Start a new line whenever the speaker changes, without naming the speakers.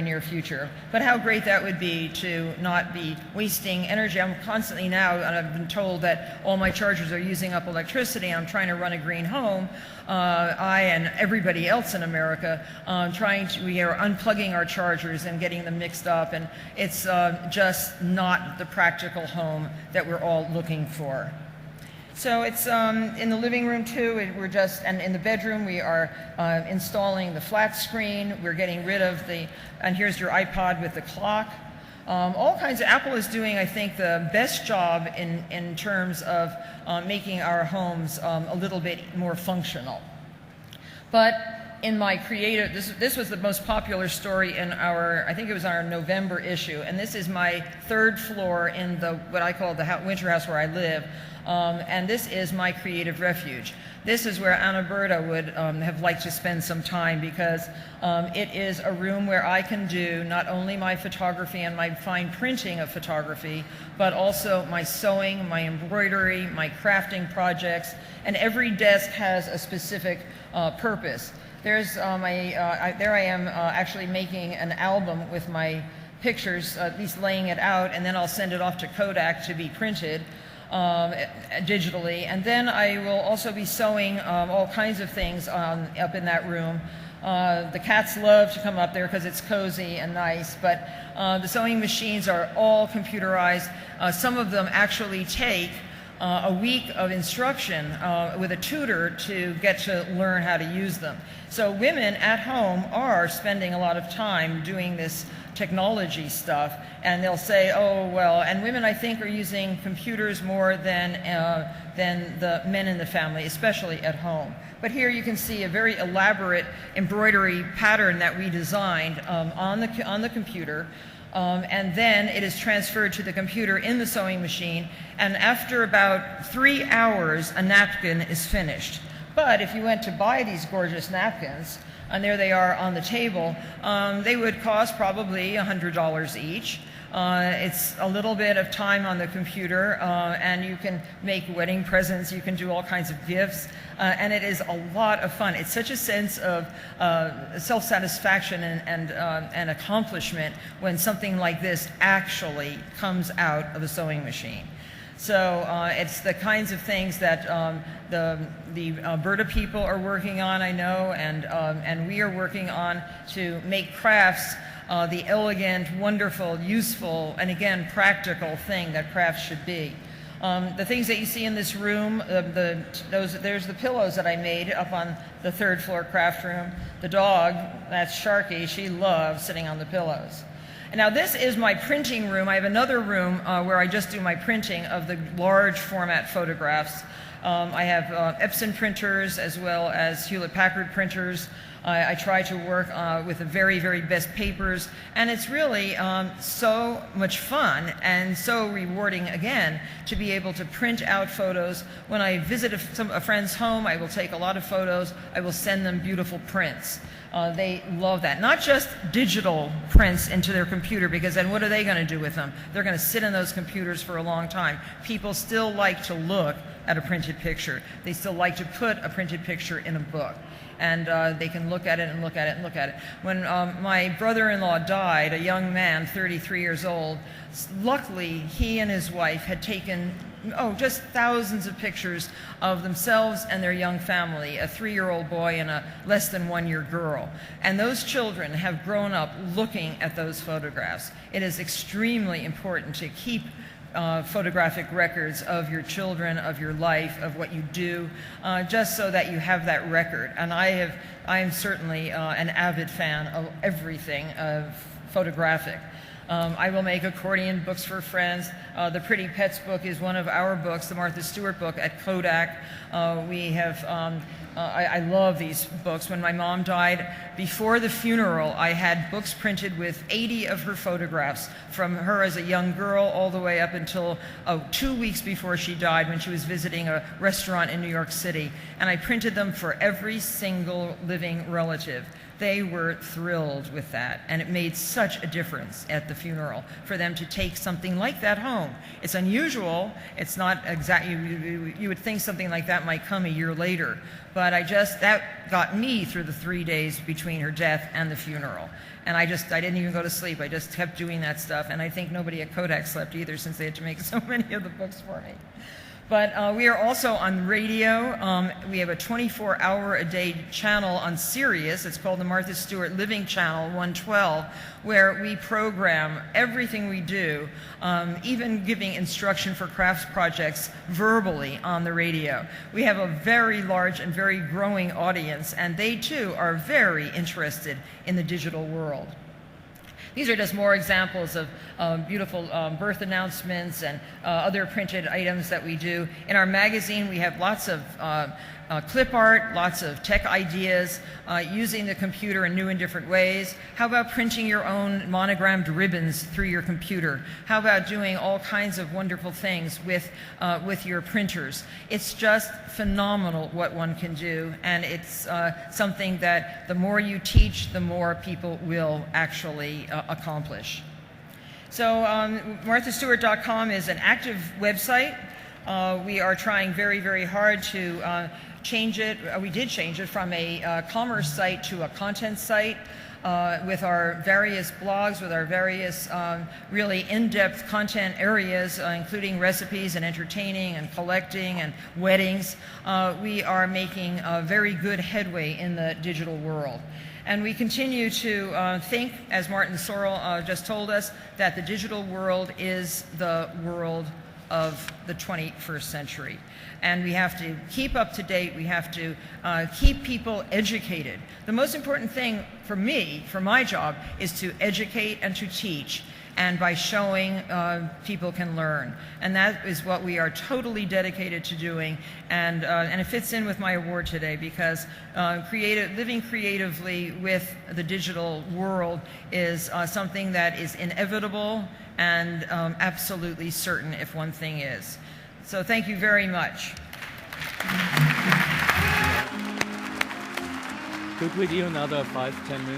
near future. But how great that would be to not be wasting energy. I'm constantly now, and I've been told that all my chargers are using up electricity. I'm trying to run a green home. I and everybody else in America we are unplugging our chargers and getting them mixed up, and it's just not the practical home that we're all looking for. So it's in the living room too, and in the bedroom we are installing the flat screen. We're getting rid of and here's your iPod with the clock. All kinds of, Apple is doing, I think, the best job in terms of making our homes a little bit more functional. But in my creative, this was the most popular story in I think it was our November issue, and this is my third floor in what I call the winter house where I live. And this is my creative refuge. This is where Anna Berta would have liked to spend some time, because it is a room where I can do not only my photography and my fine printing of photography, but also my sewing, my embroidery, my crafting projects, and every desk has a specific purpose. There I am actually making an album with my pictures, at least laying it out, and then I'll send it off to Kodak to be printed digitally. And then I will also be sewing all kinds of things up in that room. The cats love to come up there because it's cozy and nice, but the sewing machines are all computerized. Some of them actually take a week of instruction with a tutor to get to learn how to use them. So women at home are spending a lot of time doing this technology stuff, and they'll say, oh, well, and women, I think, are using computers more than the men in the family, especially at home. But here you can see a very elaborate embroidery pattern that we designed on the computer. And then it is transferred to the computer in the sewing machine, and after about 3 hours, a napkin is finished. But if you went to buy these gorgeous napkins, and there they are on the table, they would cost probably $100 each. It's a little bit of time on the computer, and you can make wedding presents, you can do all kinds of gifts, and it is a lot of fun. It's such a sense of self-satisfaction and accomplishment when something like this actually comes out of a sewing machine. So it's the kinds of things that the Berta people are working on, I know, and we are working on to make crafts the elegant, wonderful, useful, and again, practical thing that crafts should be. The things that you see in this room, there's the pillows that I made up on the third floor craft room. The dog, that's Sharky, she loves sitting on the pillows. And now this is my printing room. I have another room where I just do my printing of the large format photographs. I have Epson printers as well as Hewlett-Packard printers. I try to work with the very, very best papers, and it's really so much fun and so rewarding, again, to be able to print out photos. When I visit a friend's home, I will take a lot of photos. I will send them beautiful prints. They love that. Not just digital prints into their computer, because then what are they going to do with them? They're going to sit in those computers for a long time. People still like to look at a printed picture. They still like to put a printed picture in a book. And they can look at it and look at it and look at it. When my brother-in-law died, a young man, 33 years old, luckily he and his wife had taken just thousands of pictures of themselves and their young family, a 3-year-old boy and a less than 1-year girl. And those children have grown up looking at those photographs. It is extremely important to keep photographic records of your children, of your life, of what you do, just so that you have that record. And I am certainly an avid fan of everything photographic. I will make accordion books for friends. The Pretty Pets book is one of our books, the Martha Stewart book at Kodak. I love these books. When my mom died, before the funeral, I had books printed with 80 of her photographs from her as a young girl all the way up until 2 weeks before she died, when she was visiting a restaurant in New York City. And I printed them for every single living relative. They were thrilled with that, and it made such a difference at the funeral for them to take something like that home. It's unusual. It's not exactly, you would think something like that might come a year later, but that got me through the 3 days between her death and the funeral. And I didn't even go to sleep. I just kept doing that stuff, and I think nobody at Kodak slept either, since they had to make so many of the books for me. But we are also on radio. We have a 24-hour-a-day channel on Sirius. It's called the Martha Stewart Living Channel 112, where we program everything we do, even giving instruction for crafts projects verbally on the radio. We have a very large and very growing audience, and they too are very interested in the digital world. These are just more examples of beautiful birth announcements and other printed items that we do. In our magazine, we have lots of clip art, lots of tech ideas, using the computer in new and different ways. How about printing your own monogrammed ribbons through your computer? How about doing all kinds of wonderful things with your printers? It's just phenomenal what one can do, and it's something that the more you teach, the more people will actually accomplish. So marthastewart.com is an active website. We are trying very, very hard to change it. We did change it from a commerce site to a content site with our various blogs, with our various really in-depth content areas, including recipes and entertaining and collecting and weddings. We are making very good headway in the digital world. And we continue to think, as Martin Sorrell just told us, that the digital world is the world of the 21st century. And we have to keep up to date. We have to keep people educated. The most important thing for me, for my job, is to educate and to teach. And by showing, people can learn. And that is what we are totally dedicated to doing. And it fits in with my award today, because living creatively with the digital world is something that is inevitable and absolutely certain, if one thing is. So thank you very much.
Could we do another 5-10 minutes?